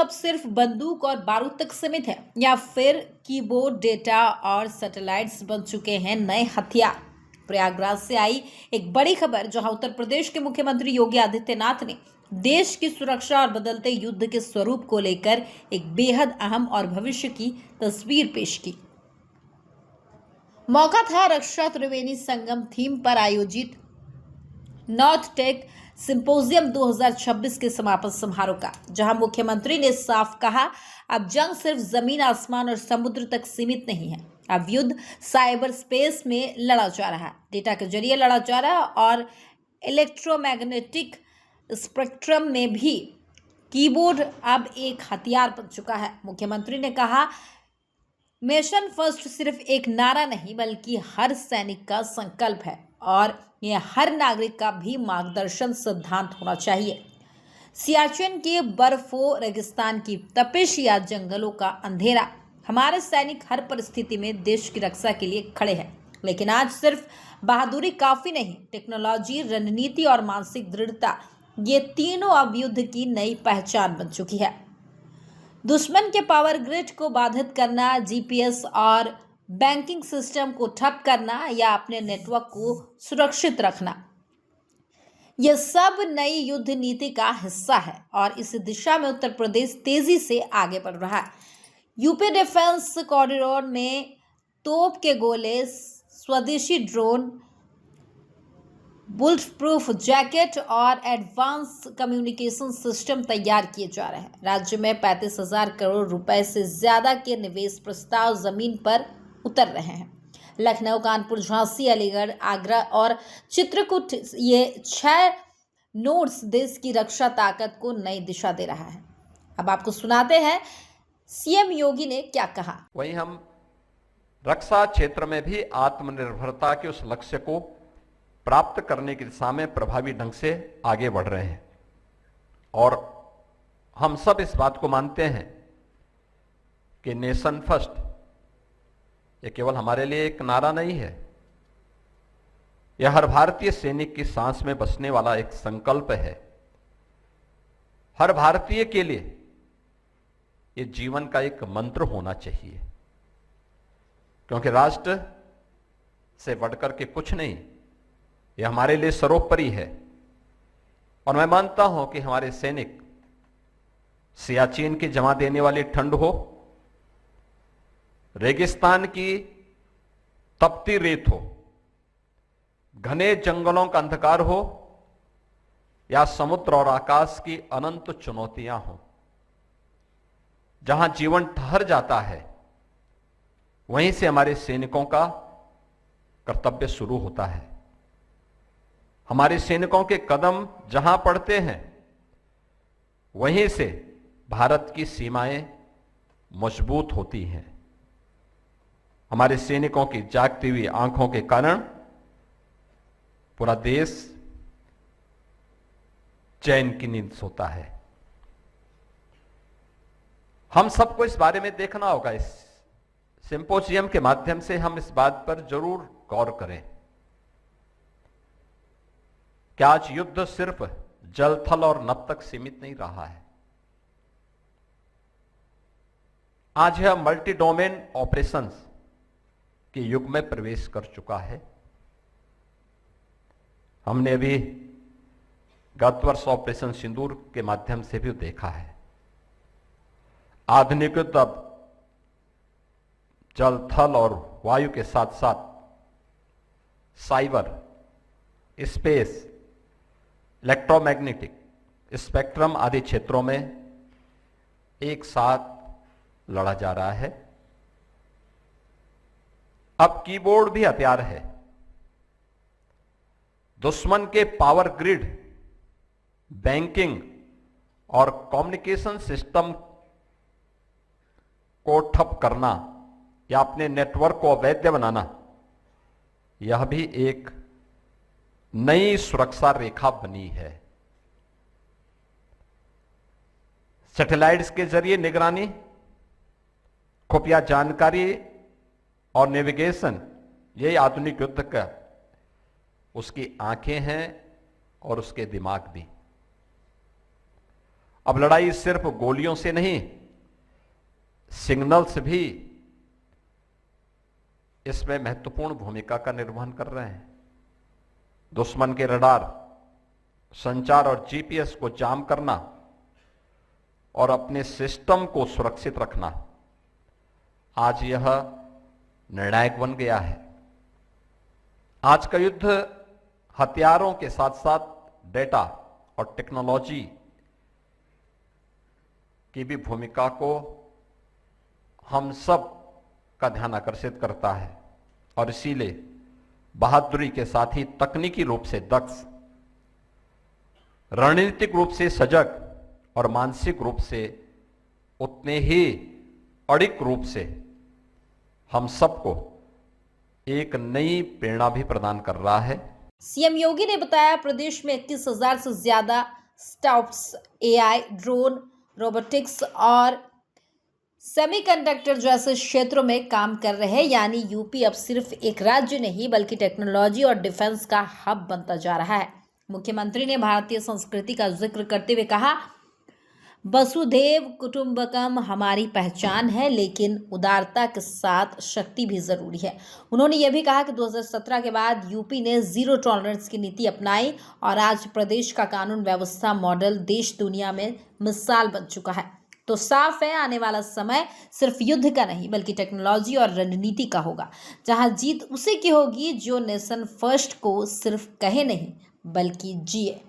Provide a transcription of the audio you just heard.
अब सिर्फ बंदूक और बारूद तक सीमित है या फिर कीबोर्ड, डेटा और सैटेलाइट्स बन चुके हैं नए हथियार। प्रयागराज से आई एक बड़ी खबर, जहां उत्तर प्रदेश के मुख्यमंत्री योगी आदित्यनाथ ने देश की सुरक्षा और बदलते युद्ध के स्वरूप को लेकर एक बेहद अहम और भविष्य की तस्वीर पेश की। मौका था रक्षा त्रिवेणी संगम थीम पर आयोजित नॉर्थ टेक सिंपोजियम 2026 के समापन समारोह का, जहां मुख्यमंत्री ने साफ कहा, अब जंग सिर्फ जमीन, आसमान और समुद्र तक सीमित नहीं है। अब युद्ध साइबर स्पेस में लड़ा जा रहा है, डेटा के जरिए लड़ा जा रहा है और इलेक्ट्रोमैग्नेटिक स्पेक्ट्रम में भी कीबोर्ड अब एक हथियार बन चुका है। मुख्यमंत्री ने कहा, मिशन फर्स्ट सिर्फ एक नारा नहीं बल्कि हर सैनिक का संकल्प है और यह हर नागरिक का भी मार्गदर्शन सिद्धांत होना चाहिए। सियाचिन के बर्फो, रेगिस्तान की तपिश या जंगलों का अंधेरा, हमारे सैनिक हर परिस्थिति में देश की रक्षा के लिए खड़े हैं। लेकिन आज सिर्फ बहादुरी काफी नहीं, टेक्नोलॉजी, रणनीति और मानसिक दृढ़ता, ये तीनों अब युद्ध की नई पहचान बन चुकी है। दुश्मन के पावर ग्रिड को बाधित करना, जीपीएस और बैंकिंग सिस्टम को ठप करना या अपने नेटवर्क को सुरक्षित रखना, यह सब नई युद्ध नीति का हिस्सा है और इस दिशा में उत्तर प्रदेश तेजी से आगे बढ़ रहा है। यूपी डिफेंस कॉरिडोर में तोप के गोले, स्वदेशी ड्रोन, बुलेट प्रूफ जैकेट और एडवांस कम्युनिकेशन सिस्टम तैयार किए जा रहे हैं। राज्य में 35,000 करोड़ रुपए से ज्यादा के निवेश प्रस्ताव जमीन पर उतर रहे हैं। लखनऊ, कानपुर, झांसी, अलीगढ़, आगरा और चित्रकूट, ये 6 नोड्स देश की रक्षा ताकत को नई दिशा दे रहा है। अब आपको सुनाते हैं सीएम योगी ने क्या कहा। वहीं हम रक्षा क्षेत्र में भी आत्मनिर्भरता के उस लक्ष्य को प्राप्त करने की दिशा में प्रभावी ढंग से आगे बढ़ रहे हैं और हम सब इस बात को मानते हैं कि नेशन फर्स्ट ये केवल हमारे लिए एक नारा नहीं है, यह हर भारतीय सैनिक की सांस में बसने वाला एक संकल्प है। हर भारतीय के लिए ये जीवन का एक मंत्र होना चाहिए, क्योंकि राष्ट्र से बढ़कर के कुछ नहीं, यह हमारे लिए सर्वोपरि है। और मैं मानता हूं कि हमारे सैनिक सियाचिन की जमा देने वाली ठंड हो, रेगिस्तान की तपती रेत हो, घने जंगलों का अंधकार हो या समुद्र और आकाश की अनंत चुनौतियां हो, जहां जीवन ठहर जाता है वहीं से हमारे सैनिकों का कर्तव्य शुरू होता है। हमारे सैनिकों के कदम जहां पड़ते हैं वहीं से भारत की सीमाएं मजबूत होती हैं। हमारे सैनिकों की जागती हुई आंखों के कारण पूरा देश चैन की नींद सोता है। हम सबको इस बारे में देखना होगा। इस सिंपोजियम के माध्यम से हम इस बात पर जरूर गौर करें कि आज युद्ध सिर्फ जल, थल और नभ तक सीमित नहीं रहा है। आज यह मल्टी डोमेन ऑपरेशंस के युग में प्रवेश कर चुका है। हमने अभी गत वर्ष ऑपरेशन सिंदूर के माध्यम से भी देखा है। आधुनिक युद्ध अब जल, थल और वायु के साथ साथ साइबर, स्पेस, इलेक्ट्रोमैग्नेटिक स्पेक्ट्रम आदि क्षेत्रों में एक साथ लड़ा जा रहा है। अब कीबोर्ड भी हथियार है। दुश्मन के पावर ग्रिड, बैंकिंग और कम्युनिकेशन सिस्टम को ठप करना या अपने नेटवर्क को अवैध बनाना, यह भी एक नई सुरक्षा रेखा बनी है। सैटेलाइट्स के जरिए निगरानी, खुफिया जानकारी और नेविगेशन, यही आधुनिक युद्ध का उसकी आंखें हैं और उसके दिमाग भी। अब लड़ाई सिर्फ गोलियों से नहीं, सिग्नल्स भी इसमें महत्वपूर्ण भूमिका का निर्वहन कर रहे हैं। दुश्मन के रडार, संचार और जीपीएस को जाम करना और अपने सिस्टम को सुरक्षित रखना आज यह निर्णायक बन गया है। आज का युद्ध हथियारों के साथ साथ डेटा और टेक्नोलॉजी की भी भूमिका को हम सब का ध्यान आकर्षित करता है और इसीलिए बहादुरी के साथ ही तकनीकी रूप से दक्ष, रणनीतिक रूप से सजग और मानसिक रूप से उतने ही अड़िग रूप से हम सबको एक नई प्रेरणा भी प्रदान कर रहा है। सीएम योगी ने बताया प्रदेश में 21,000 से ज्यादा स्टार्टअप्स एआई, ड्रोन, रोबोटिक्स और सेमीकंडक्टर जैसे क्षेत्रों में काम कर रहे हैं। यानी यूपी अब सिर्फ एक राज्य नहीं बल्कि टेक्नोलॉजी और डिफेंस का हब बनता जा रहा है। मुख्यमंत्री ने भारतीय संस्कृति का जिक्र करते हुए कहा, वसुधैव कुटुंबकम हमारी पहचान है, लेकिन उदारता के साथ शक्ति भी जरूरी है। उन्होंने यह भी कहा कि 2017 के बाद यूपी ने जीरो टॉलरेंस की नीति अपनाई और आज प्रदेश का कानून व्यवस्था मॉडल देश दुनिया में मिसाल बन चुका है। तो साफ है, आने वाला समय सिर्फ युद्ध का नहीं बल्कि टेक्नोलॉजी और रणनीति का होगा, जहां जीत उसी की होगी जो नेशन फर्स्ट को सिर्फ कहे नहीं बल्कि जिए।